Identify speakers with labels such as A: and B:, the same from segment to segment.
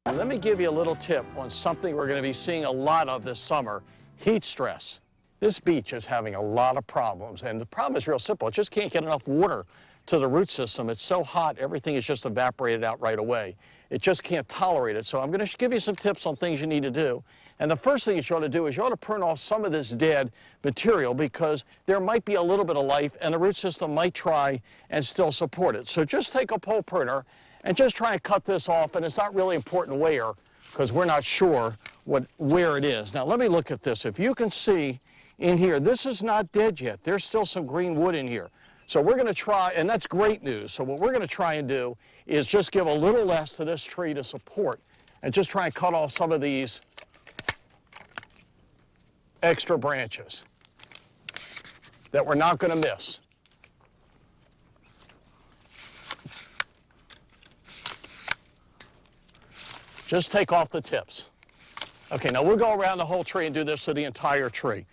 A: Let me give you a little tip on something we're going to be seeing a lot of this summer, heat stress. This beech is having a lot of problems, and the problem is real simple. It just can't get enough water to the root system. It's so hot, everything is just evaporated out right away. It just can't tolerate it. So I'm going to give you some tips on things you need to do. And the first thing you ought to do is you ought to prune off some of this dead material, because there might be a little bit of life and the root system might try and still support it. So just take a pole pruner and just try and cut this off, and it's not really important where, because we're not sure where it is. Now let me look at this. If you can see in here, this is not dead yet. There's still some green wood in here. So we're going to try, and that's great news. So what we're going to try and do is just give a little less to this tree to support, and just try and cut off some of these extra branches that we're not going to miss. Just take off the tips. Okay, now we'll go around the whole tree and do this to the entire tree.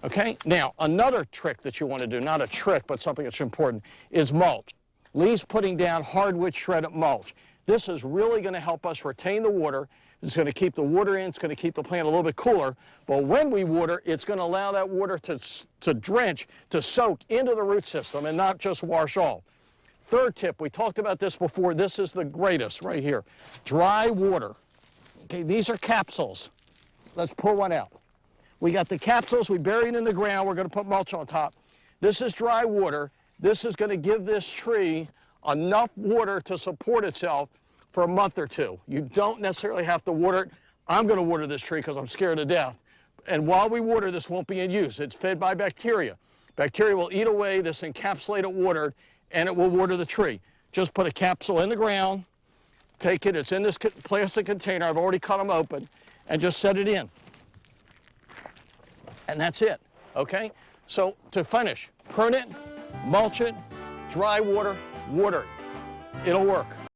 A: Okay, now another trick that you want to do, not a trick, but something that's important, is mulch. Lee's putting down hardwood shredded mulch. This is really going to help us retain the water. It's going to keep the water in, it's going to keep the plant a little bit cooler, but when we water, it's going to allow that water to drench, to soak into the root system and not just wash off. Third tip, we talked about this before, this is the greatest right here. Dry water. Okay, these are capsules. Let's pull one out. We got the capsules, we bury it in the ground, we're going to put mulch on top. This is dry water. This is going to give this tree enough water to support itself for a month or two. You don't necessarily have to water it. I'm going to water this tree because I'm scared to death. And while we water, this won't be in use. It's fed by bacteria. Bacteria will eat away this encapsulated water, and it will water the tree. Just put a capsule in the ground, take it, it's in this plastic container, I've already cut them open, and just set it in. And that's it, okay? So to finish, prune it, mulch it, dry water, water it. It'll work.